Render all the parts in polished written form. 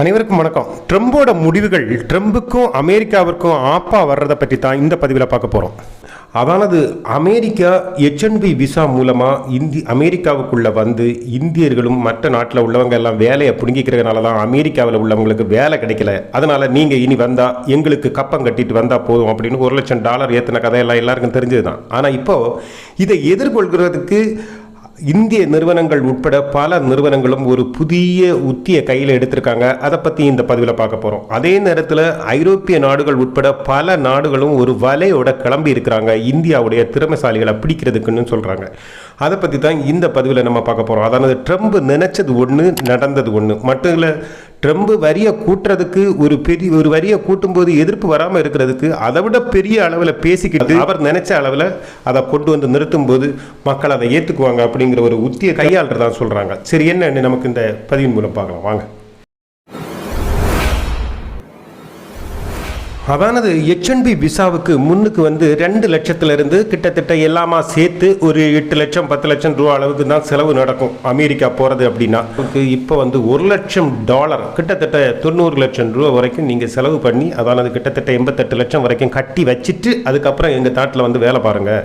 அனைவருக்கும் வணக்கம். ட்ரம்போட முடிவுகள் ட்ரம்புக்கும் அமெரிக்காவிற்கும் ஆப்பா வர்றதை பற்றி தான் இந்த பதிவில் பார்க்க போகிறோம். அதானது அமெரிக்கா H1B விசா மூலமாக அமெரிக்காவுக்குள்ளே வந்து இந்தியர்களும் மற்ற நாட்டில் உள்ளவங்க எல்லாம் வேலையை பிடுங்கிக்கிறதுனால தான் அமெரிக்காவில் உள்ளவங்களுக்கு வேலை கிடைக்கல. அதனால் நீங்கள் இனி வந்தால் எங்களுக்கு கப்பம் கட்டிட்டு வந்தால் போதும் அப்படின்னு $1,00,000 ஏற்றின கதையெல்லாம் எல்லாருக்கும் தெரிஞ்சது தான். ஆனால் இப்போது இதை எதிர்கொள்கிறதுக்கு இந்திய நிறுவனங்கள் உட்பட பல நிறுவனங்களும் ஒரு புதிய உத்தியை கையில் எடுத்திருக்காங்க. அதை பற்றி இந்த பதிவில் பார்க்க போகிறோம். அதே நேரத்தில் ஐரோப்பிய நாடுகள் உட்பட பல நாடுகளும் ஒரு வலையோட கிளம்பி இருக்கிறாங்க இந்தியாவுடைய திறமைசாலிகளை பிடிக்கிறதுக்குன்னு சொல்கிறாங்க. அதை பற்றி தான் இந்த பதிவில் நம்ம பார்க்க போகிறோம். அதாவது ட்ரம்ப் நினைச்சது ஒன்று, நடந்தது ஒன்று. மட்டும் இல்லை, ட்ரம்ப் வரியை கூட்டுறதுக்கு ஒரு வரியை கூட்டும்போது எதிர்ப்பு வராமல் இருக்கிறதுக்கு அதை விட பெரிய அளவில் பேசிக்கிட்டு அவர் நினைச்ச அளவில் அதை கொண்டு வந்து நிறுத்தும் போது மக்கள் அதை ஏற்றுக்குவாங்க அப்படிங்கிற ஒரு உத்தியை கையாளுறதான் சொல்கிறாங்க. சரி, என்னன்னு நமக்கு இந்த பதிவின் மூலம் பார்க்கலாம் வாங்க. அதானது H1B விசாவுக்கு முன்னுக்கு வந்து 2 லட்சத்திலிருந்து கிட்டத்தட்ட எல்லாமா சேர்த்து ஒரு 8 லட்சம் 10 லட்சம் ரூபா அளவுக்கு தான் செலவு நடக்கும் அமெரிக்கா போகிறது அப்படின்னா. இப்போ வந்து $1,00,000 கிட்டத்தட்ட 90 லட்சம் ரூபா வரைக்கும் நீங்கள் செலவு பண்ணி, அதானது கிட்டத்தட்ட 88 லட்சம் வரைக்கும் கட்டி வச்சுட்டு அதுக்கப்புறம் எங்கள் நாட்டில் வந்து வேலை பாருங்கள்,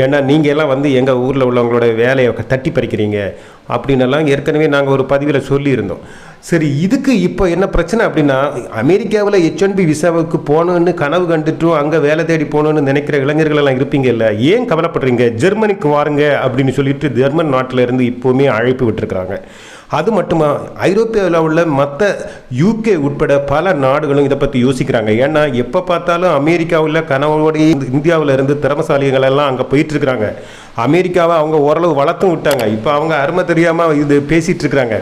ஏன்னா நீங்கள் எல்லாம் வந்து எங்கள் ஊரில் உள்ளவங்களோட வேலையை தட்டி பறிக்கிறீங்க அப்படின்னெல்லாம் ஏற்கனவே நாங்கள் ஒரு பதிவில் சொல்லியிருந்தோம். சரி, இதுக்கு இப்போ என்ன பிரச்சனை அப்படின்னா, அமெரிக்காவில் H1B விசாவுக்கு போகணுன்னு கனவு கண்டுட்டும் அங்கே வேலை தேடி போகணுன்னு நினைக்கிற இளைஞர்கள் எல்லாம் இருப்பீங்க இல்லை, ஏன் கவலைப்படுறீங்க, ஜெர்மனிக்கு வாருங்க அப்படின்னு சொல்லிட்டு ஜெர்மன் நாட்டில் இருந்து இப்போவுமே அழைப்பு விட்டுருக்குறாங்க. அது மட்டுமா, ஐரோப்பியாவில் உள்ள மற்ற UK உட்பட பல நாடுகளும் இதை பற்றி யோசிக்கிறாங்க. ஏன்னா எப்போ பார்த்தாலும் அமெரிக்காவில் கனவோடைய இந்தியாவில் இருந்து திறமசாலிகள் எல்லாம் அங்கே போயிட்டுருக்குறாங்க. அமெரிக்காவை அவங்க ஓரளவு வளர்த்தும் விட்டாங்க. இப்போ அவங்க அருமை தெரியாமல் இது பேசிகிட்டு இருக்கிறாங்க.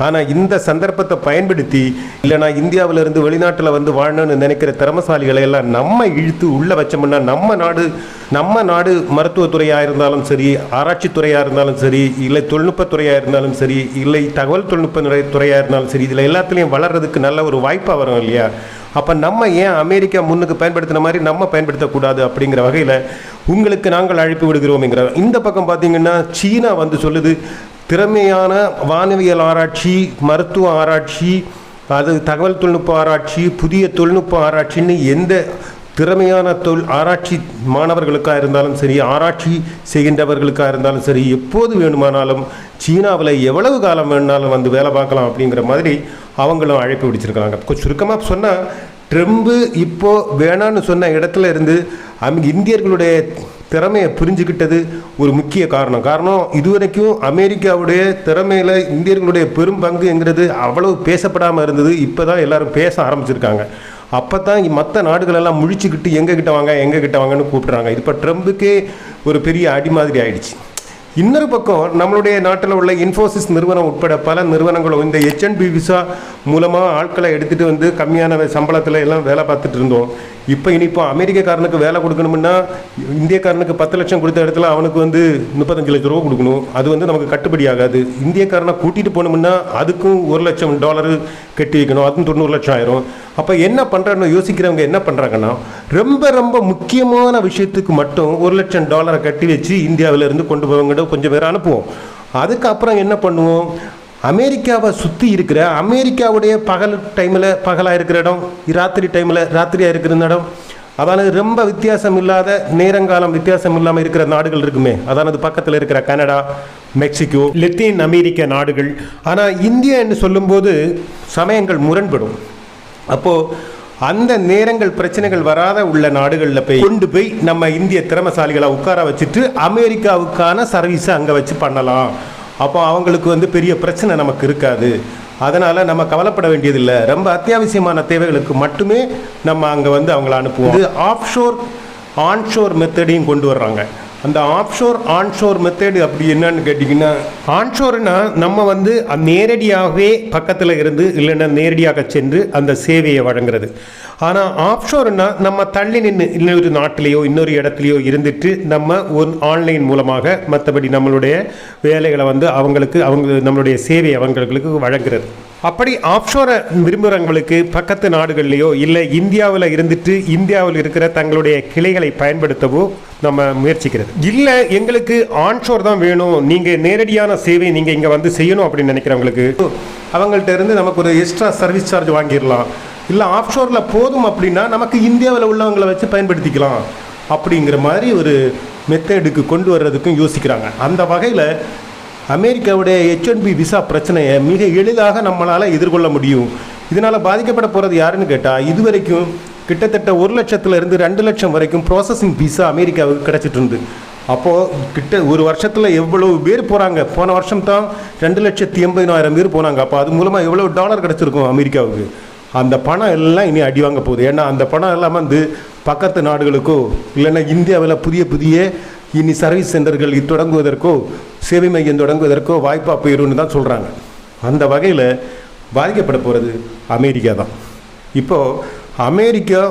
ஆனால் இந்த சந்தர்ப்பத்தை பயன்படுத்தி, இல்லைனா இந்தியாவிலிருந்து வெளிநாட்டில் வந்து வாழணும்னு நினைக்கிற திறமசாலிகளை எல்லாம் நம்ம இழுத்து உள்ளே வச்சோம்னா நம்ம நாடு மருத்துவத்துறையாக இருந்தாலும் சரி, ஆராய்ச்சித்துறையாக இருந்தாலும் சரி, இல்லை தொழில்நுட்பத்துறையாக இருந்தாலும் சரி, இல்லை தகவல் தொழில்நுட்ப துறையாக இருந்தாலும் சரி, இதில் எல்லாத்துலேயும் வளர்கிறதுக்கு நல்ல ஒரு வாய்ப்பாக வரும் இல்லையா? அப்போ நம்ம ஏன் அமெரிக்கா முன்னுக்கு பயன்படுத்தின மாதிரி நம்ம பயன்படுத்தக்கூடாது அப்படிங்கிற வகையில் உங்களுக்கு நாங்கள் அழைப்பு விடுகிறோம்ங்கிற. இந்த பக்கம் பார்த்தீங்கன்னா சீனா வந்து சொல்லுது, திறமையான வானவியல் ஆராய்ச்சி, மருத்துவ ஆராய்ச்சி, அது தகவல் தொழில்நுட்ப ஆராய்ச்சி, புதிய தொழில்நுட்ப ஆராய்ச்சின்னு எந்த திறமையான ஆராய்ச்சி மாணவர்களுக்காக இருந்தாலும் சரி, ஆராய்ச்சி செய்கின்றவர்களுக்காக இருந்தாலும் சரி, எப்போது வேணுமானாலும் சீனாவில் எவ்வளவு காலம் வேணுனாலும் வந்து வேலை பார்க்கலாம் அப்படிங்கிற மாதிரி அவங்களும் அழைப்பு விடுச்சிருக்காங்க. கொஞ்சம் சுருக்கமாக சொன்னால், ட்ரம்ப் இப்போது வேணான்னு சொன்ன இடத்துல இருந்து இந்தியர்களுடைய திறமையை புரிஞ்சுக்கிட்டது ஒரு முக்கிய காரணம். இதுவரைக்கும் அமெரிக்காவுடைய திறமையில் இந்தியர்களுடைய பெரும் பங்குங்கிறது அவ்வளவு பேசப்படாமல் இருந்தது. இப்போ தான் எல்லாரும் பேச ஆரம்பிச்சிருக்காங்க. அப்போ தான் மற்ற நாடுகளெல்லாம் முழிச்சுக்கிட்டு எங்ககிட்ட வாங்கன்னு கூப்பிட்றாங்க. இது இப்போ ட்ரம்புக்கே ஒரு பெரிய அடி மாதிரி ஆயிடுச்சு. இன்னொரு பக்கம் நம்மளுடைய நாட்டில் உள்ள இன்ஃபோசிஸ் நிறுவனம் உட்பட பல நிறுவனங்களும் இந்த H1B விசா மூலமாக ஆட்களை எடுத்துகிட்டு வந்து கம்மியான சம்பளத்தில் எல்லாம் வேலை பார்த்துட்டு இருந்தோம். இப்போ அமெரிக்காக்காரனுக்கு வேலை கொடுக்கணும்னா இந்தியக்காரனுக்கு 10 லட்சம் கொடுத்த இடத்துல அவனுக்கு வந்து 35 லட்சம் ரூபா கொடுக்கணும். அது வந்து நமக்கு கட்டுப்படி ஆகாது. இந்தியக்காரனை கூட்டிகிட்டு போகணும்னா அதுக்கும் $1,00,000 கட்டி வைக்கணும், அதுவும் 90 லட்சம் ஆயிரும். அப்போ என்ன பண்ணுறான்னு யோசிக்கிறவங்க என்ன பண்ணுறாங்கன்னா, ரொம்ப முக்கியமான விஷயத்துக்கு மட்டும் $1,00,000 கட்டி வச்சு இந்தியாவிலேருந்து கொண்டு போவங்கிட்ட கொஞ்சம் பேர் அனுப்புவோம். அதுக்கப்புறம் என்ன பண்ணுவோம், அமெரிக்காவை சுற்றி இருக்கிற அமெரிக்காவுடைய பகலாக இருக்கிற இடம், ராத்திரி டைமில் ராத்திரியாக இருக்கிற இடம், அதானது ரொம்ப வித்தியாசம் இல்லாத நேரங்காலம் வித்தியாசம் இல்லாமல் இருக்கிற நாடுகள் இருக்குமே, அதானது பக்கத்தில் இருக்கிற கனடா, மெக்சிகோ, லத்தீன் அமெரிக்க நாடுகள். ஆனால் இந்தியா என்று சொல்லும்போது சமயங்கள் முரண்படும். அப்போது அந்த நேரங்கள் பிரச்சனைகள் வராத உள்ள நாடுகளில் கொண்டு போய் நம்ம இந்திய திறமசாலிகளை உட்கார வச்சுட்டு அமெரிக்காவுக்கான சர்வீஸை அங்கே வச்சு பண்ணலாம். அப்போ அவங்களுக்கு வந்து பெரிய பிரச்சனை நமக்கு இருக்காது. அதனால் நம்ம கவலைப்பட வேண்டியதில்லை. ரொம்ப அத்தியாவசியமான தேவைகளுக்கு மட்டுமே நம்ம அங்கே வந்து அவங்கள அனுப்புவோம். இது ஆஃப்ஷோர் ஆன்ஷோர் மெத்தடையும் கொண்டு வர்றாங்க. அந்த ஆஃப்ஷோர் ஆன்ஷோர் மெத்தடு அப்படி என்னன்னு கேட்டிங்கன்னா, ஆன்ஷோர்னா நம்ம வந்து நேரடியாகவே பக்கத்தில் இருந்து இல்லைன்னா நேரடியாக சென்று அந்த சேவையை வழங்குறது. ஆனால் ஆஃப்ஷோர்னா நம்ம தள்ளி நின்று இன்னொரு நாட்டிலேயோ இன்னொரு இடத்துலையோ இருந்துட்டு நம்ம ஒரு ஆன்லைன் மூலமாக மற்றபடி நம்மளுடைய வேலைகளை வந்து நம்மளுடைய சேவையை அவங்களுக்கு வழங்குறது. அப்படி ஆப்ஷோரை விரும்புகிறவங்களுக்கு பக்கத்து நாடுகள்லையோ இல்லை இந்தியாவில் இருந்துட்டு இந்தியாவில் இருக்கிற தங்களுடைய கிளைகளை பயன்படுத்தவோ நம்ம முயற்சிக்கிறது. இல்லை எங்களுக்கு ஆன்ஷோர் தான் வேணும், நீங்கள் நேரடியான சேவை நீங்கள் இங்கே வந்து செய்யணும் அப்படின்னு நினைக்கிறவங்களுக்கு அவங்கள்ட்ட இருந்து நமக்கு ஒரு எக்ஸ்ட்ரா சர்வீஸ் சார்ஜ் வாங்கிடலாம். இல்லை ஆப்ஷோரில் போதும் அப்படின்னா நமக்கு இந்தியாவில் உள்ளவங்களை வச்சு பயன்படுத்திக்கலாம் அப்படிங்கிற மாதிரி ஒரு மெத்தடுக்கு கொண்டு வர்றதுக்கும் யோசிக்கிறாங்க. அந்த வகையில் அமெரிக்காவுடைய H1B விசா பிரச்சனையை மிக எளிதாக நம்மளால் எதிர்கொள்ள முடியும். இதனால் பாதிக்கப்பட போகிறது யாருன்னு கேட்டால், இதுவரைக்கும் கிட்டத்தட்ட 1 லட்சத்துலேருந்து 2 லட்சம் வரைக்கும் ப்ராசஸிங் விசா அமெரிக்காவுக்கு கிடச்சிட்டு இருந்து. அப்போது ஒரு வருஷத்தில் எவ்வளவு பேர் போகிறாங்க. போன வருஷம் தான் 2,80,000 பேர் போனாங்க. அப்போ அது மூலமாக எவ்வளோ டாலர் கிடச்சிருக்கும் அமெரிக்காவுக்கு. அந்த பணம் எல்லாம் இனி அடி வாங்க போகுது. ஏன்னா அந்த பணம் எல்லாம் வந்து பக்கத்து நாடுகளுக்கோ இல்லைன்னா இந்தியாவில் புதிய இனி சர்வீஸ் சென்டர்கள் தொடங்குவதற்கோ சேவை மையம் தொடங்குவதற்கோ வாய்ப்பாக போயிடும்னு தான் சொல்கிறாங்க. அந்த வகையில் பாதிக்கப்பட போகிறது அமெரிக்கா தான். இப்போது அமெரிக்கா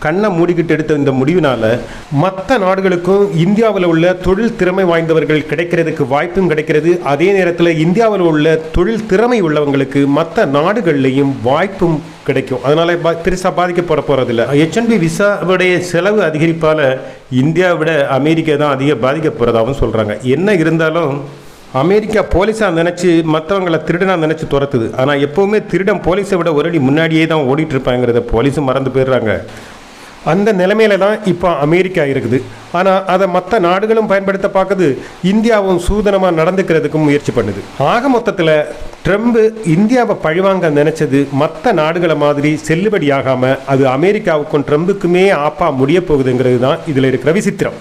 கண்ணை மூடிக்கிட்டு எடுத்த இந்த முடிவினால் மற்ற நாடுகளுக்கும் இந்தியாவில் உள்ள தொழில் திறமை வாய்ந்தவர்கள் கிடைக்கிறதுக்கு வாய்ப்பும் கிடைக்கிறது. அதே நேரத்தில் இந்தியாவில் உள்ள தொழில் திறமை உள்ளவங்களுக்கு மற்ற நாடுகள்லையும் வாய்ப்பும் கிடைக்கும். அதனால் பெருசாக பாதிக்கப்பட போகிறதில்ல. H1B விசாவுடைய செலவு அதிகரிப்பால் இந்தியாவை விட அமெரிக்கா தான் அதிக பாதிக்க போகிறதாகவும் சொல்கிறாங்க. என்ன இருந்தாலும் அமெரிக்கா போலீஸாக நினச்சி மற்றவங்களை திருடனாக நினச்சி துரத்துது. ஆனால் எப்போவுமே திருடன் போலீஸை விட ஒரு அடி முன்னாடியே தான் ஓடிட்டு இருப்பாங்கிறத போலீஸும் மறந்து போயிடுறாங்க. அந்த நிலைமையில தான் இப்போ அமெரிக்கா இருக்குது. ஆனால் அதை மற்ற நாடுகளும் பயன்படுத்த பார்க்குது, இந்தியாவும் சூதனமாக நடந்துக்கிறதுக்கும் முயற்சி பண்ணுது. ஆக மொத்தத்தில் ட்ரம்ப் இந்தியாவை பழிவாங்க நினைச்சது மற்ற நாடுகளை மாதிரி செல்லுபடியாகாமல் அது அமெரிக்காவுக்கும் ட்ரம்புக்குமே ஆப்பா முடிய போகுதுங்கிறது தான் இதில் இருக்கிற விசித்திரம்.